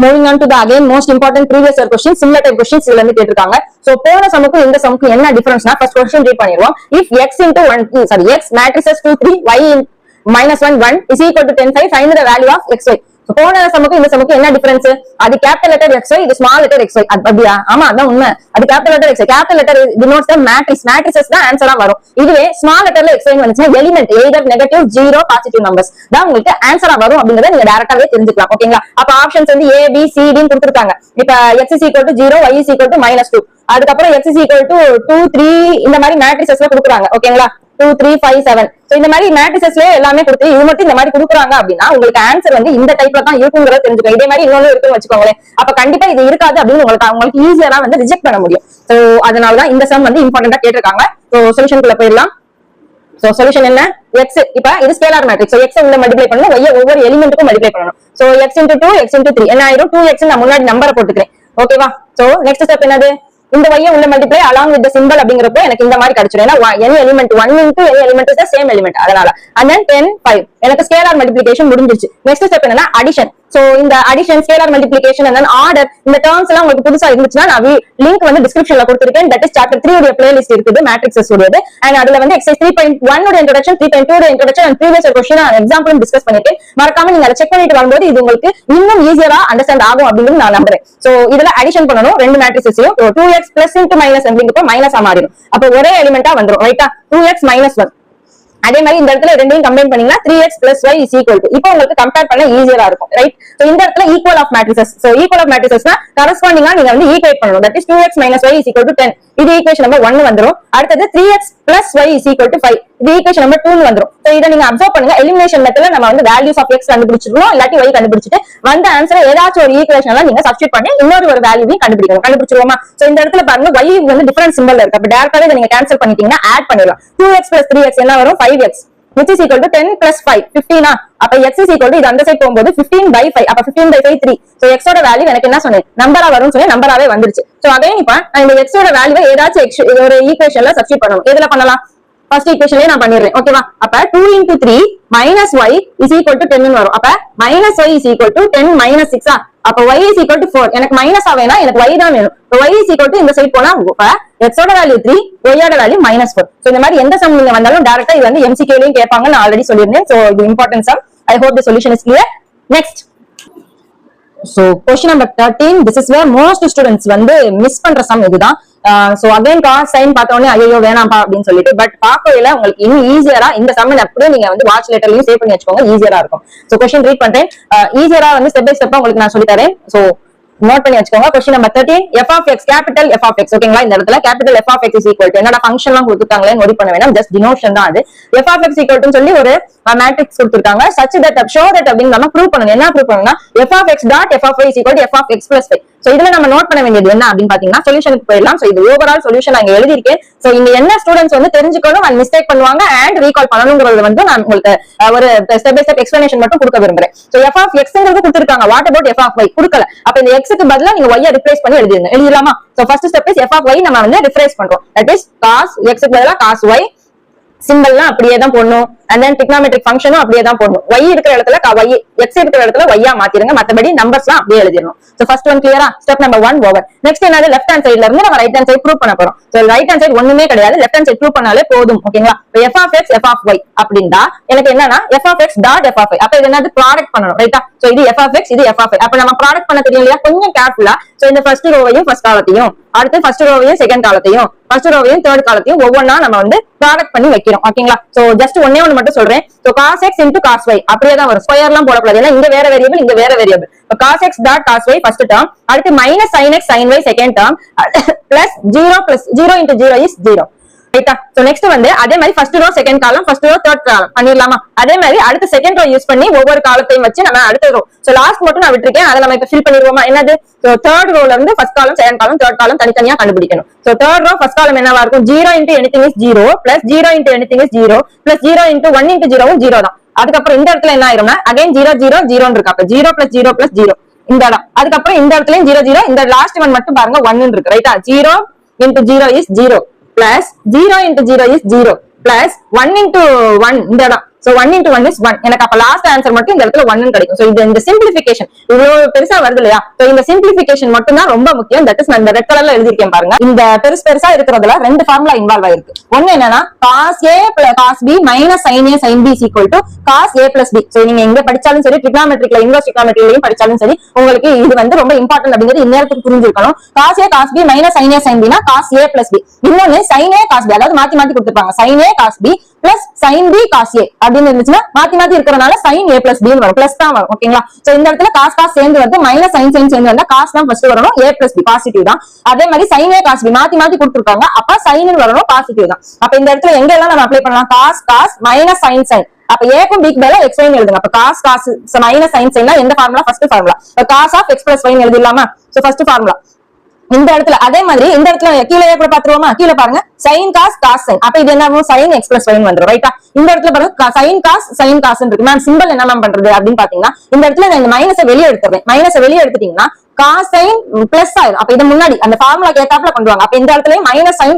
Moving on to the again most important previous year questions, similar type questions இதுல இருந்து கேட்டிருக்காங்க. So போன சமுக்கும் இந்த சமுக்கும் என்ன டிஃபரன்ஸ்னா first question read பண்ணிடுவோம். If x into 1 sorry x matrices 2 3 y in minus 1 1 is equal to 10 5, find the value of xy. போன சமுக்கும் இந்த சமுக்கும் என்ன டிஃபரன்ஸ்? அது கேபிட்டல் லெட்டர் xy, இது ஸ்மால் லெட்டர் xy. அப்படியா? ஆமா, அதான் உண்மை. அது capital letter xy. Capital letter denotes the matrix. matrices தான் ஆன்சரா வரும். இதுவே ஸ்மால் லெட்டர்ல xy வந்துச்சுன்னா element either negative 0 positive numbers தான் உங்களுக்கு ஆன்சரா வரும் அப்படிங்கறத நீங்க டைரக்டாவே தெரிஞ்சுக்கலாம். ஓகேங்களா? அப்ப ஆப்ஷன்ஸ் வந்து a b c d ன்னு கொடுத்திருக்காங்க. இப்ப x is equal to 0, y is equal to -2. அதுக்கப்புறம் x is equal to 2 3 இந்த மாதிரி மேட்ரிசஸ்ல கொடுக்குறாங்க. ஓகேங்களா? 2 3 5 7. சோ இந்த மாதிரி மேட்ரிசஸ்ல எல்லாமே கொடுத்து இது மட்டும் இந்த மாதிரி கொடுக்குறாங்க அப்படின்னா உங்களுக்கு ஆன்சர் வந்து இந்த டைப்ல தான் இருக்குங்கிறத தெரிஞ்சுக்கணும். இதே மாதிரி இன்னொன்னு இருக்குன்னு வச்சுக்கோங்களேன். அப்ப கண்டிப்பா இது இருக்காது அப்படின்னு உங்களுக்கு ஈஸியா வந்து ரிஜெக்ட் பண்ண முடியும். சோ அதனாலதான் இந்த சம் வந்து இம்பார்ட்டன்டா கேட்டிருக்காங்க. சோ சொல்யூஷனுக்குள்ள போயிடலாம். சோ சொல்யூஷன் என்ன? x இப்ப இது ஸ்கேலார் மேட்ரிக்ஸ். சோ x உள்ள மல்டிப்ளை பண்ணனும், y ஒவ்வொரு எலிமெண்ட்டுக்கும் மல்டிப்ளை பண்ணனும். So x into 2 x into 3 என்ன ஆயிரும்? 2x நான் முன்னாடி நம்பரை போட்டுக்கிறேன். ஓகேவா? சோ நெக்ஸ்ட் ஸ்டெப் என்னது? இந்த y உள்ள multiply along with the symbol அப்படிங்கறப்ப எனக்கு இந்த மாதிரி கிடைச்சிரும். ஏன்னா any element 1 into any element is the same element. அதனால and then 10 5 எனக்கு ஸ்கேலார் மல்டிப்ளிகேஷன் முடிஞ்சிருச்சு. நெக்ஸ்ட் ஸ்டெப் என்னன்னா அடிஷன். சோ இந்த addition scalar multiplication and then order இந்த டர்ம்ஸ் எல்லாம் உங்களுக்கு புதுசா இருந்துச்சுன்னா நான் லிங்க் வந்து டிஸ்கிரிப்ஷன்ல கொடுத்திருக்கேன். தட் இஸ் சாப்டர் 3 உடைய பிளேலிஸ்ட் இருக்குது மேட்ரிக்ஸஸ் உடையது. and அதுல வந்து எக்சர்சைஸ் 3.1 உடைய இன்ட்ரோடக்ஷன் 3.2 உடைய இன்ட்ரோடக்ஷன் and previous क्वेश्चन நான் எக்ஸாம்பிளும் டிஸ்கஸ் பண்ணிட்டேன். மறக்காம நீங்க அதை செக் பண்ணிட்டு வரும்போது இது உங்களுக்கு இன்னும் ஈஸியா அண்டர்ஸ்டாண்ட் ஆகும் அப்படின்னு நான் நம்புறேன். சோ இதுல அடிஷன் பண்ணனும் ரெண்டு மேட்ரிக்ஸையும். 2x plus into minus அப்படிங்கறப்ப மைனஸா மாறிடும். அப்ப ஒரே எலிமெண்டா வந்துரும். ரைட்டா? 2x minus 1. அதே மாதிரி இந்த இடத்துல ரெண்டையும் கம்பைன் பண்ணீங்கன்னா 3x plus y is equal to. இப்போ உங்களுக்கு கம்பேர் பண்ண ஈஸியா இருக்கும். ரைட்? சோ இந்த இடத்துல equal of matrices. So equal of மேட்ரிசஸ்னா கரஸ்பாண்டிங்கா நீங்க வந்து ஈக்குவேட் பண்ணனும். That is 2x minus y is equal to 10. இது ஈக்குவேஷன் நம்பர் 1 வந்துரும். அடுத்து 3x plus y is equal to 5. இது ஈக்குவேஷன் நம்பர் 2 வந்துரும். சோ இத நீங்க அப்சர்வ் பண்ணுங்க. எலிமினேஷன் மெத்தட்ல நம்ம வந்து வேல்யூஸ் ஆஃப் x கண்டுபிடிச்சிடணும், இல்லாட்டி y கண்டுபிடிச்சிட்டு வந்த ஆன்சரை ஏதாச்சும் ஒரு ஈக்குவேஷன்ல நீங்க சப்ஸ்டிட்யூட் பண்ணி இன்னொரு ஒரு வேல்யூவையும் கண்டுபிடிச்சிருவோமா? சோ இந்த இடத்துல பாருங்க y வந்து டிஃபரன்ட் சிம்பல்ல இருக்கு. அப்ப டைரக்டாவே இத நீங்க கேன்சல் பண்ணிட்டீங்கன்னா ஆட் பண்ணிடலாம். 2x plus 3x என்ன வரும்? 5x which is equal to 10 plus 5 15. அப்ப x is equal to இது அந்த சைடு போகும்போது 15 by 5. அப்ப 15 by 5 3. சோ x ஓட வேல்யூ எனக்கு என்ன சொன்னேன்? நம்பரா வரும்னு சொன்னேன். நம்பராவே வந்துருச்சு. சோ அகைன் இப்ப நான் இந்த x ஓட வேல்யூவை ஏதாச்சும் ஒரு ஈக்குவேஷன்ல சப்ஸ்டிட்யூட் பண்ணனும். எதுல பண்ணலாம்? ஃபர்ஸ்ட் ஈக்குவேஷன்லயே நான் பண்ணிடுறேன். ஓகேவா? அப்ப 2 into 3 minus y is equal to 10 ன்னு வரும். அப்ப minus y is equal to 10 minus 6. அப்ப y is equal to 4. எனக்கு மைனஸ் ஆவேனா எனக்கு y தான் வேணும். y is equal to இந்த சைடு போனா x ஓட வேல்யூ 3, y ஓட வேல்யூ -4. சோ இந்த மாதிரி எந்த சம் நீங்க வந்தாலும் டைரக்டா இது வந்து MCQ லயும் கேட்பாங்க. நான் ஆல்ரெடி சொல்லிருந்தேன். சோ இது important sum. I hope the solution is clear. Next. So question number 13. This is where most students வந்து மிஸ் பண்ற சம் இதுதான். சோ அகைன் காஸ் சைன் பார்த்த உடனே ஐயோ வேணாம்பா அப்படின்னு சொல்லிட்டு பட் பார்க்கல உங்களுக்கு இன்னும் ஈஸியரா இந்த சம் அப்படியே நீங்க வந்து வாட்ச் லெட்டர்லயும் சேவ் பண்ணி வச்சுக்கோங்க. ஈஸியரா இருக்கும். சோ क्वेश्चन ரீட் பண்றேன். ஈஸியரா வந்து ஸ்டெப் பை ஸ்டெப்பா உங்களுக்கு நான் சொல்லி தரேன். சோ நோட் பண்ணி வச்சுக்கோங்க. Question number 13 f of x capital f of x. ஓகேங்களா? இந்த இடத்துல capital f of x is equal to என்னடா ஃபங்க்ஷன்லாம் கொடுத்துட்டாங்களே நோட் பண்ண வேண்டாம். ஜஸ்ட் டினோஷன் தான் அது. f of x equal to சொல்லி ஒரு மேட்ரிக்ஸ் கொடுத்திருக்காங்க. such that show that அப்படிங்க நம்ம ப்ரூவ் பண்ணனும். என்ன ப்ரூவ் பண்ணனும்னா f of x dot f of y is equal to f of x plus 5. So இதுல நம்ம நோட் பண்ண வேண்டியது என்ன அப்படின்னு பாத்தீங்கன்னா சொல்யூஷனுக்கு போயிடலாம். சோ இது ஓவரால் சொல்யூஷன் நான் எழுதி இருக்கேன். சோ இங்க என்ன ஸ்டூடண்ட்ஸ் வந்து தெரிஞ்சுக்கணும் அண்ட் மிஸ்டேக் பண்ணுவாங்க அண்ட் ரீகால் பண்ணணும்ங்கறது வந்து நான் உங்களுக்கு ஒரு ஸ்டெப் பை ஸ்டெப் எக்ஸ்பிளனேஷன் மட்டும் கொடுக்க விரும்புறேன். சோ f of x ங்கிறது கொடுத்திருக்காங்க. What about f of y கொடுக்கல. அப்ப இந்த x க்கு பதிலா நீங்க y ஐ ரிப்ளேஸ் பண்ணி எழுதிடலாமா? So first step is f of y நம்ம வந்து ரிப்ளேஸ் பண்றோம். தட் இஸ் cos x க்கு பதிலா cos y. சிம்பல்லாம் அப்படியே தான் போடணும். and then trigonometric ஃபங்க்ஷனும் அப்படியே தான் போடணும். y இருக்கிற இடத்துல y, x இருக்கிற இடத்துல y ஆ மாத்திருங்க. மத்தபடி நம்பர்ஸ்லாம் அப்படியே எழுதிரணும். சோ ஃபர்ஸ்ட் ஒன் கிளியரா? Step number 1 over. நெக்ஸ்ட் என்னது? லெஃப்ட் ஹேண்ட் சைடுல இருந்து நம்ம ரைட் ஹேண்ட் சைடு ப்ரூவ் பண்ண போறோம். சோ ரைட் ஹேண்ட் சைடு ஒண்ணுமே கிடையாது. லெஃப்ட் ஹேண்ட் சைடு ப்ரூவ் பண்ணாலே போதும். ஓகேங்களா? f of x f of y அப்படினா எனக்கு என்னன்னா f of x dot f of y. அப்ப இது என்னது? ப்ராடக்ட் பண்ணனும். ரைட்டா? சோ இது f of x இது f of y. அப்ப நம்ம ப்ராடக்ட் பண்ண தெரியும் இல்லையா? கொஞ்சம் கேர்ஃபுல்லா. சோ இந்த ஃபர்ஸ்ட் ரோவையும் ஃபர்ஸ்ட் காலத்தையும் அடுத்து ஃபர்ஸ்ட் ரோவையும் செகண்ட் காலத்தையும் ஃபர்ஸ்ட் ரோவையும் தேர்ட் காலத்தையும் ஒவ்வொண்ணா நம்ம வந்து ப்ராடக்ட் பண்ணி வைக்கிறோம். ஓகேங்களா? சோ ஜஸ்ட் ஒண்ணே ஒன்னு மட்டும் சொல்றேன். So cos x into cos y அப்படியே தான் வரும். ஸ்கொயர்லாம் போடக்கூடாது. ஏன்னா இங்க வேற வேரியபிள் இங்க வேற variable. So cos x dot cos y first term, அடுத்து minus sin x sin y second term, plus 0 into 0 is 0. ரைட்டா? சோ நெக்ஸ்ட் வந்து அதே மாதிரி first row second column first row third column பண்ணிரலாமா? அதே மாதிரி அடுத்து செகண்ட் ரோ யூஸ் பண்ணி ஒவ்வொரு காலத்தையும் வச்சு நம்ம அடுத்த ரோ சோ லாஸ்ட் மட்டும் நான் விட்டுருக்கேன். அதை நம்ம இப்ப ஃபில் பண்ணிடுவோமா? என்னது? சோ தேர்ட் ரோல இருந்து first column second column third காலம் தனித்தனியா கண்டுபிடிக்கணும். So third row first column என்னவா இருக்கும்? 0 into anything is 0 plus 0 into anything is 0 plus 0 into 1 into 0 வும் 0 தான். அதுக்கப்புறம் இந்த இடத்துல என்ன ஆயிரும்னா அகைன் 0 0 0 இருக்கு. அப்ப 0 plus 0 plus 0 இந்த இடம். அதுக்கப்புறம் இந்த இடத்துலயும் 0 0 இந்த லாஸ்ட் ஒன் மட்டும் பாருங்க 1 இருக்கு. ரைட்டா? 0 into 0 is 0 plus 0 into 0 is 0 plus 1 into 1 இந்த இடம். So 1 into 1 is 1. எனக்கு அப்ப லாஸ்ட் ஆன்சர் மட்டும் இந்த இடத்துல 1 கிடைக்கும். சோ இந்த சிம்பிளிஃபிகேஷன் இவ்வளவு பெருசா வருது இல்லையா? சோ இந்த சிம்பிளிஃபிகேஷன் மட்டும் தான் ரொம்ப முக்கியம். தட் இஸ் நான் இந்த ரெட் கலர்ல எழுதிருக்கேன் பாருங்க. இந்த பெருசா இருக்கிறதுல ரெண்டு ஃபார்முலா இன்வால்வ் ஆயிருக்கு. ஒன்னு என்னன்னா cos a cos b minus sin a sin b is equal to cos a plus b. So நீங்க எங்க படிச்சாலும் சரி, ட்ரிகோனோமெட்ரிக்ல இன்வெர்ஸ் ட்ரிகோனோமெட்ரிலயும் படிச்சாலும் சரி, உங்களுக்கு இது வந்து ரொம்ப இம்பார்ட்டன்ட் அப்படிங்கிறது இந்நேரத்துக்கு புரிஞ்சிருக்கணும். cos a cos b minus sin a sin b னா cos a plus b. இன்னொன்னு sin a cos b, அதாவது மாத்தி மாத்தி கொடுத்திருப்பாங்க. sin a cos b plus sin b cos a அப்படின்னு இருந்துச்சுன்னா மாத்தி மாத்தி இருக்கறனால sin a plus b ன்னு வரும். பிளஸ் தான் வரும். ஓகேங்களா? சோ இந்த இடத்துல cos cos சேர்ந்து வந்து minus sin sin சேர்ந்து வந்தா cos தான் ஃபர்ஸ்ட் வரணும், a plus b பாசிட்டிவ் தான். அதே மாதிரி sin a cos b மாத்தி மாத்தி கொடுத்திருக்காங்க, அப்ப sin ன்னு வரணும், பாசிட்டிவ் தான். அப்ப இந்த இடத்துல எங்க எல்லாம் நம்ம அப்ளை பண்ணலாம்? cos cos minus sin sin. அப்ப a க்கும் b க்கு பதிலா x y ன்னு எழுதுங்க. அப்ப cos cos minus sin sin னா எந்த formula? First formula. cos of x plus y ன்னு எழுதிடலாமா? சோ ஃபர்ஸ்ட் ஃபார்முலா இந்த இடத்துல. அதே மாதிரி இந்த இடத்துல கீழே கூட பாத்துருவோமா? கீழே பாருங்க sin cos cos sin. அப்ப இது என்ன ஆகும்? sin x plus y ன்னு வந்துரும். ரைட்டா? இந்த இடத்துல பாருங்க sin cos sin cos ன்னு இருக்கு. மேம் சிம்பிள் என்ன மேம் பண்றது அப்படின்னு பாத்தீங்கன்னா, இந்த இடத்துல நான் இந்த மைனஸை வெளியே எடுத்துறேன். மைனஸை வெளியே எடுத்துட்டீங்கன்னா cos sin பிளஸ் ஆயிரும். அப்ப இது முன்னாடி அந்த ஃபார்முலா கேட்டாப்ல கொண்டு வாங்க. அப்ப இந்த இடத்துல மைனஸ் sin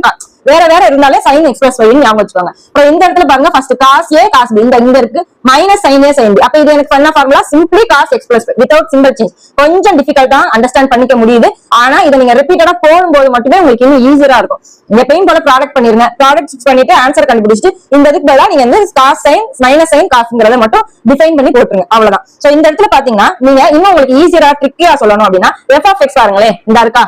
வேற வேற இருந்தாலே sin x plus y ன்னு ஞாபகம் வச்சுக்கோங்க. அப்புறம் இந்த இடத்துல பாருங்க first cos a cos b, இங்க இருக்கு minus sin a sin b. அப்ப இது எனக்கு பண்ண formula simply cos x plus y without symbol change. கொஞ்சம் டிஃபிகல்ட்டா அண்டர்ஸ்டாண்ட் பண்ணிக்க முடியுது. ஆனா இதை நீங்க ரிப்பீட்டடா போடும்போது மட்டுமே உங்களுக்கு இன்னும் ஈஸியா இருக்கும். எப்பயும் போல ப்ராடக்ட் பண்ணிருங்க. ப்ராடக்ட் ஃபிக்ஸ் பண்ணிட்டு ஆன்சர் கண்டுபிடிச்சிட்டு இந்த இதுக்கு பதிலா நீங்க வந்து cos sin minus sin cosங்கறத மட்டும் டிஃபைன் பண்ணி போட்டுருங்க. அவ்வளவுதான். சோ இந்த இடத்துல பாத்தீங்கன்னா நீங்க இன்னும் உங்களுக்கு ஈஸியா ட்ரிக்கியா சொல்லணும் அப்படின்னா f of x பாருங்களே, இந்த இருக்கா?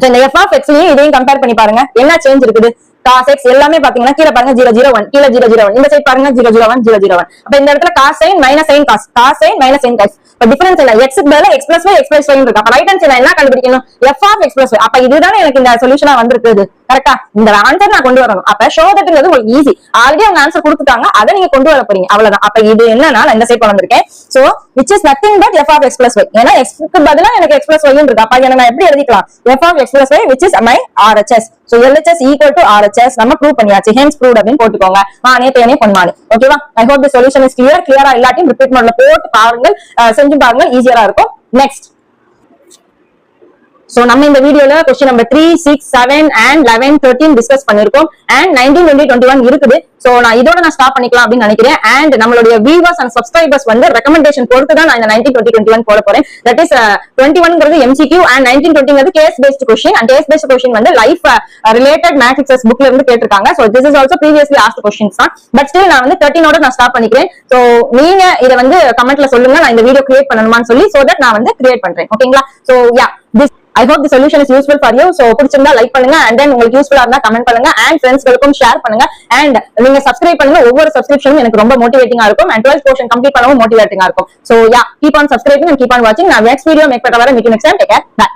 இந்த f of x இதையும் கம்பேர் பண்ணி பாருங்க, என்ன சேஞ்ச் இருக்குது? cos x எல்லாமே பாத்தீங்கன்னா கீழ பாருங்க 001, கீழ 001, இந்த சைடு பாருங்க 001 001. அப்ப இந்த இடத்துல cos sin minus sin cos, cos sin minus sin cos. இப்ப டிஃபரன்ஸ் என்ன? x க்கு பதிலா x plus y x plus y இருக்கு. அப்ப ரைட் ஹேண்ட் சைடுல என்ன கண்டுபிடிக்கணும்? f of x plus y. அப்ப இதுதானே எனக்கு இந்த சொல்யூஷனா வந்திருக்குது. கரெக்ட்டா? இந்த ஆன்சர் நான் கொண்டு வரணும். அப்ப ஷோ தட்ங்கிறது உங்களுக்கு ஈஸி. ஆல்ரெடி அவங்க ஆன்சர் கொடுத்துட்டாங்க, அதை நீங்க கொண்டு வர போறீங்க. அவ்வளவுதான். அப்ப இது என்னன்னா நான் இந்த சைடு கொண்டு வந்திருக்கேன். So which is nothing but f of x plus y. ஏன்னா x க்கு பதிலா எனக்கு x plus y இருக்கு. அப்ப நான் எப்படி எழுதிக்கலாம்? f of x plus y which is my RHS. So LHS equal to RHS நம்ம ப்ரூவ் பண்ணியாச்சு. hence proved அப்படின்னு போட்டுக்கோங்க. நேத்தேனே பொன்மானி. ஓகேவா? I hope the solution is clear. கிளியரா இல்லாட்டி ரிப்பீட் மோட்ல போட்டு பாருங்க, செஞ்சு பாருங்க, ஈஸியா இருக்கும். நெக்ஸ்ட். சோ நம்ம இந்த வீடியோல क्वेश्चन நம்பர் 3, 6, 7 and 11, 13 டிஸ்கஸ் பண்ணிருக்கோம். and 19, 20, 21 இருக்குது. சோ நான் இதோட ஸ்டாப் பண்ணிக்கலாம் அப்படின்னு நினைக்கிறேன். and நம்மளுடைய வியூவர்ஸ் அண்ட் சப்ஸ்கிரைபர்ஸ் வந்து ரெக்கமெண்டேஷன் பொறுத்து தான் நான் இந்த 19, 20, 21 போட போறேன். தட் இஸ் 21ங்கிறது MCQ and 19, 20ங்கிறது case based question. and case based question வந்து லைஃப் ரிலேட்டட் மேட்ரிக்ஸஸ் புக்ல இருந்து கேட்டிருக்காங்க. So this is also previously asked questions தான். பட் ஸ்டில் நான் வந்து 13 ஓட நான் ஸ்டாப் பண்ணிக்கிறேன். சோ நீங்க இத வந்து கமெண்ட்ல சொல்லுங்க, நான் இந்த வீடியோ கிரியேட் பண்ணணுமான்னு சொல்லி, சோ தட் நான் வந்து கிரியேட் பண்றேன். ஓகேங்களா? So yeah, this I hope the solution is useful for you. So பிடிச்சிருந்தா லைக் பண்ணுங்க, and then உங்களுக்கு யூஸ்ஃபுல்லா இருந்தா கமெண்ட் பண்ணுங்க, and ஃப்ரெண்ட்ஸ்களுக்கும் ஷேர் பண்ணுங்க, and நீங்க சப்ஸ்கிரைப் பண்ணுங்க. ஒவ்வொரு சப்ஸ்கிரிப்ஷனும் எனக்கு ரொம்ப மோட்டிவேட்டிங்கா இருக்கும், and 12th portion கம்ப்ளீட் பண்ணவும் மோட்டிவேட்டிங்கா இருக்கும். So yeah, keep on subscribing and keep on watching. நான் next video make better. Meet you next time. Take care. Bye.